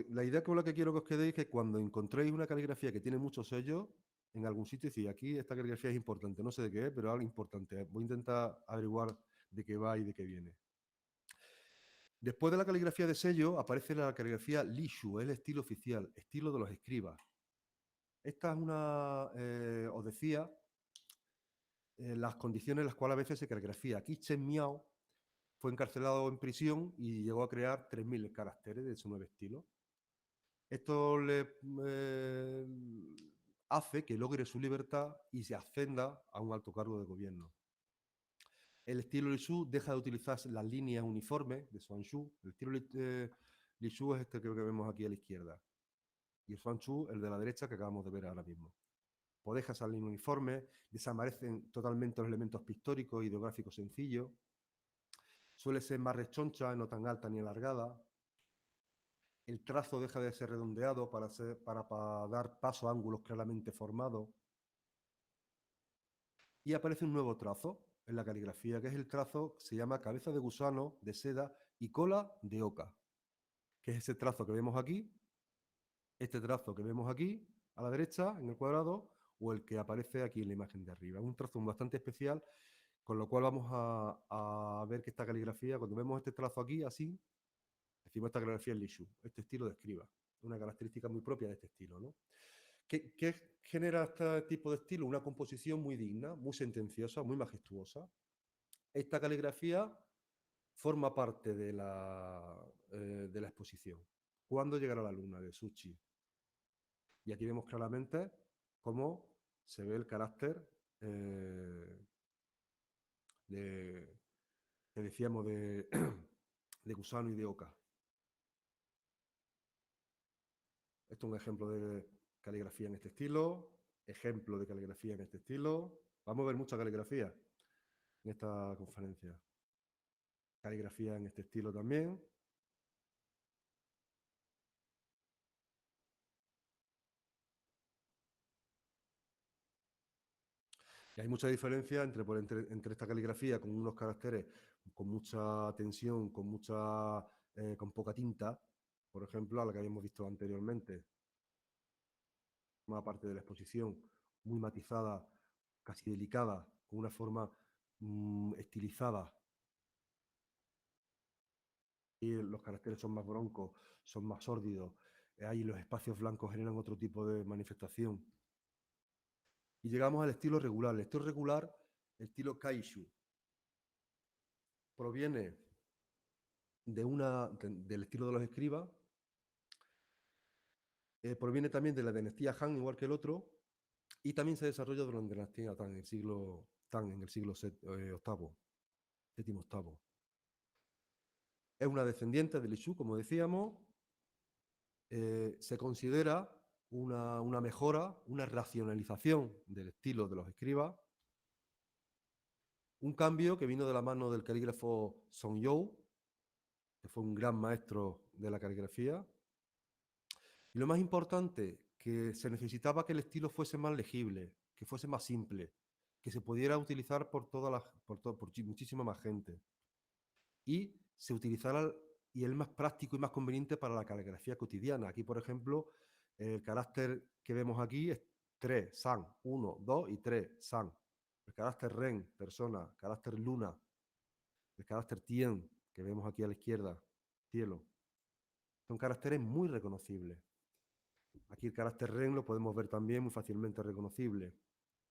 La idea con la que quiero que os quedéis es que cuando encontréis una caligrafía que tiene muchos sellos, en algún sitio decís, aquí esta caligrafía es importante, no sé de qué es, pero algo importante. Voy a intentar averiguar de qué va y de qué viene. Después de la caligrafía de sello aparece la caligrafía Lishu, es el estilo oficial, estilo de los escribas. Esta es os decía, las condiciones en las cuales a veces se caligrafía. Aquí Chen Miao fue encarcelado en prisión y llegó a crear 3.000 caracteres de su nuevo estilo. Esto le hace que logre su libertad y se ascenda a un alto cargo de gobierno. El estilo Lishu deja de utilizar las líneas uniformes de Suanshu. El estilo Lishu es este que vemos aquí a la izquierda. Y el Suanshu, el de la derecha, que acabamos de ver ahora mismo. podejas salen uniformes, desaparecen totalmente los elementos pictóricos, ideográficos sencillos, suele ser más rechoncha, no tan alta ni alargada, el trazo deja de ser redondeado para dar paso a ángulos claramente formados, y aparece un nuevo trazo en la caligrafía, que es el trazo que se llama cabeza de gusano, de seda y cola de oca, que es ese trazo que vemos aquí, este trazo que vemos aquí, a la derecha, en el cuadrado, o el que aparece aquí en la imagen de arriba. Es un trazo bastante especial, con lo cual vamos a ver que esta caligrafía, cuando vemos este trazo aquí, así, decimos esta caligrafía es Lishu, este estilo de escriba, una característica muy propia de este estilo, ¿no? ¿Qué genera este tipo de estilo? Una composición muy digna, muy sentenciosa, muy majestuosa. Esta caligrafía forma parte de la exposición. ¿Cuándo llegará la luna? De Suchi. Y aquí vemos claramente cómo se ve el carácter que decíamos de gusano y de oca. Esto es un ejemplo de caligrafía en este estilo, ejemplo de caligrafía en este estilo. Vamos a ver mucha caligrafía en esta conferencia. Caligrafía en este estilo también. Y hay mucha diferencia entre esta caligrafía con unos caracteres con mucha tensión, con poca tinta, por ejemplo, a la que habíamos visto anteriormente, una parte de la exposición muy matizada, casi delicada, con una forma estilizada. Y los caracteres son más broncos, son más sórdidos. Ahí los espacios blancos generan otro tipo de manifestación. Y llegamos al estilo regular. El estilo regular, el estilo Kaishu, proviene del estilo de los escribas, proviene también de la dinastía Han, igual que el otro, y también se desarrolla durante la dinastía Tang, en el siglo VIII, séptimo octavo. Es una descendiente de Lishu, como decíamos. Se considera una mejora, una racionalización del estilo de los escribas, un cambio que vino de la mano del calígrafo Song Yao, que fue un gran maestro de la caligrafía. Y lo más importante, que se necesitaba que el estilo fuese más legible, que fuese más simple, que se pudiera utilizar por muchísima más gente. Y se utilizara, y es más práctico y más conveniente para la caligrafía cotidiana. Aquí, por ejemplo, el carácter que vemos aquí es 3, san, 1, 2 y 3, san. El carácter ren, persona, carácter luna, el carácter tien, que vemos aquí a la izquierda, cielo. Son caracteres muy reconocibles. Aquí el carácter ren lo podemos ver también muy fácilmente reconocible.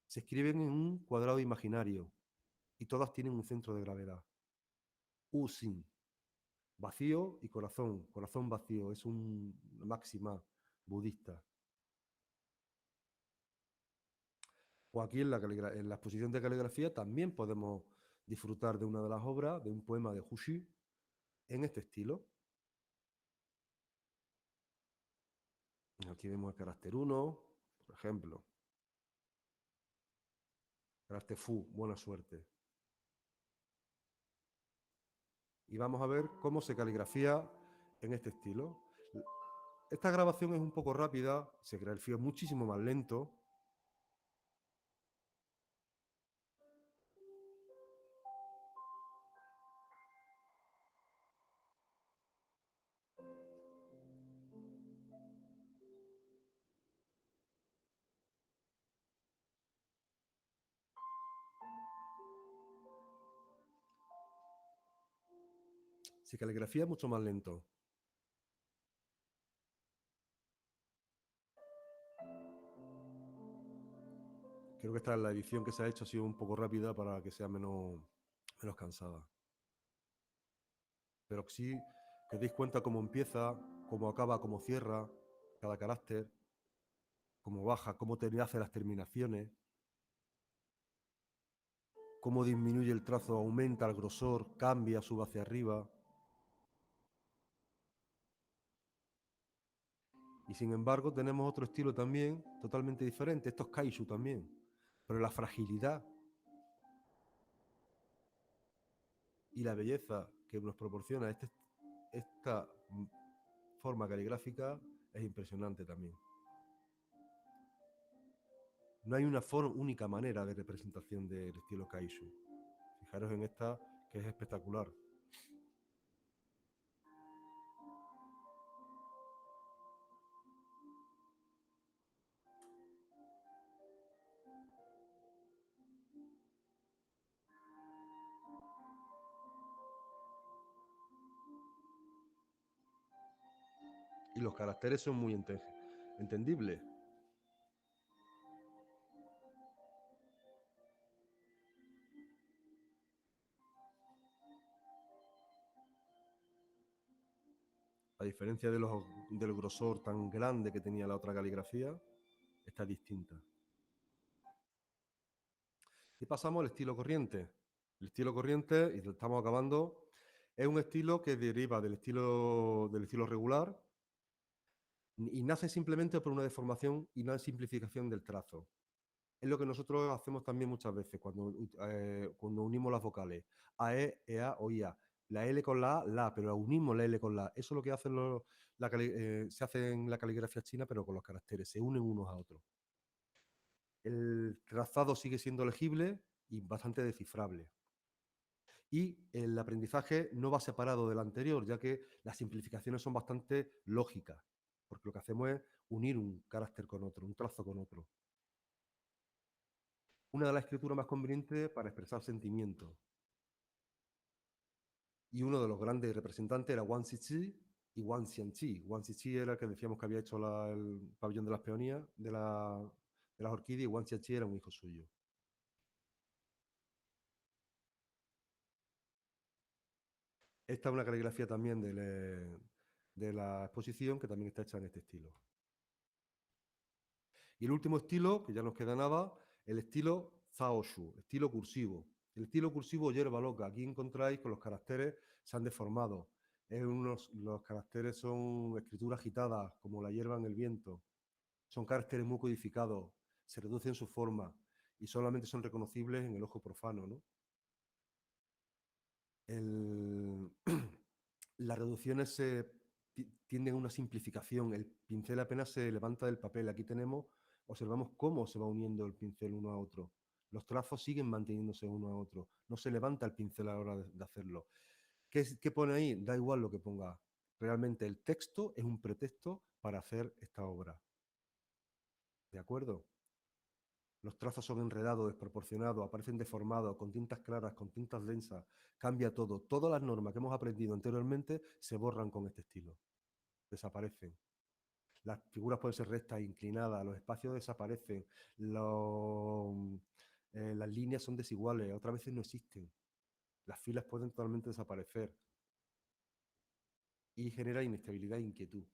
Se escriben en un cuadrado imaginario y todas tienen un centro de gravedad. Usin, vacío y corazón. Corazón vacío, es una máxima budista. O aquí en la exposición de caligrafía también podemos disfrutar de una de las obras, de un poema de Hushi, en este estilo. Aquí vemos el carácter 1, por ejemplo. Carácter Fu, buena suerte. Y vamos a ver cómo se caligrafía en este estilo. Esta grabación es un poco rápida, se caligrafía muchísimo más lento. Se caligrafía mucho más lento. Creo que esta es la edición que se ha hecho, ha sido un poco rápida para que sea menos cansada. Pero sí que os deis cuenta cómo empieza, cómo acaba, cómo cierra cada carácter, cómo baja, cómo hace las terminaciones, cómo disminuye el trazo, aumenta el grosor, cambia, sube hacia arriba. Y sin embargo tenemos otro estilo también totalmente diferente. Esto es kaiju también. Pero la fragilidad y la belleza que nos proporciona esta forma caligráfica es impresionante también. No hay una única manera de representación del estilo kaiju. Fijaros en esta, que es espectacular. Y los caracteres son muy entendibles. A diferencia del grosor tan grande que tenía la otra caligrafía, está distinta. Y pasamos al estilo corriente. El estilo corriente, y estamos acabando, es un estilo que deriva del estilo regular y nace simplemente por una deformación y una simplificación del trazo. Es lo que nosotros hacemos también muchas veces cuando unimos las vocales. A, E, A o IA. La L con la, pero unimos la L con la. Eso es lo que hacen se hace en la caligrafía china, pero con los caracteres. Se unen unos a otros. El trazado sigue siendo legible y bastante descifrable. Y el aprendizaje no va separado del anterior, ya que las simplificaciones son bastante lógicas, porque lo que hacemos es unir un carácter con otro, un trazo con otro. Una de las escrituras más convenientes para expresar sentimientos. Y uno de los grandes representantes era Wang Ziqi y Wang Xianqi. Wang Ziqi era el que decíamos que había hecho el pabellón de las peonías, de las orquídeas, y Wang Xianqi era un hijo suyo. Esta es una caligrafía también de la exposición que también está hecha en este estilo. Y el último estilo, que ya nos queda nada, el estilo Zaoshu, estilo cursivo. El estilo cursivo hierba loca. Aquí encontráis que los caracteres se han deformado. Los caracteres son escrituras agitadas, como la hierba en el viento. Son caracteres muy codificados, se reducen su forma y solamente son reconocibles en el ojo profano, ¿no? Las reducciones tienden a una simplificación. El pincel apenas se levanta del papel. Aquí observamos cómo se va uniendo el pincel uno a otro. Los trazos siguen manteniéndose uno a otro. No se levanta el pincel a la hora de hacerlo. ¿Qué pone ahí? Da igual lo que ponga. Realmente el texto es un pretexto para hacer esta obra. ¿De acuerdo? Los trazos son enredados, desproporcionados, aparecen deformados, con tintas claras, con tintas densas. Cambia todo. Todas las normas que hemos aprendido anteriormente se borran con este estilo. Desaparecen. Las figuras pueden ser rectas, inclinadas, los espacios desaparecen, las líneas son desiguales, otras veces no existen. Las filas pueden totalmente desaparecer y genera inestabilidad e inquietud.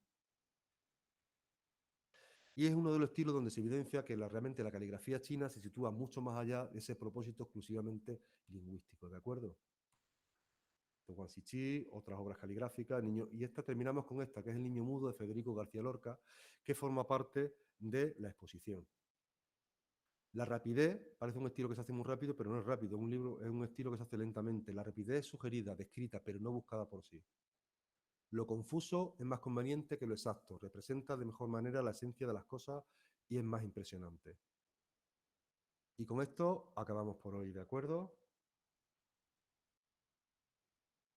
Y es uno de los estilos donde se evidencia que realmente la caligrafía china se sitúa mucho más allá de ese propósito exclusivamente lingüístico, ¿de acuerdo? De Wang Ziqi, otras obras caligráficas, y terminamos con esta, que es El niño mudo de Federico García Lorca, que forma parte de la exposición. La rapidez parece un estilo que se hace muy rápido, pero no es rápido. Es un estilo que se hace lentamente. La rapidez es sugerida, descrita, pero no buscada por sí. Lo confuso es más conveniente que lo exacto. Representa de mejor manera la esencia de las cosas y es más impresionante. Y con esto acabamos por hoy, ¿de acuerdo?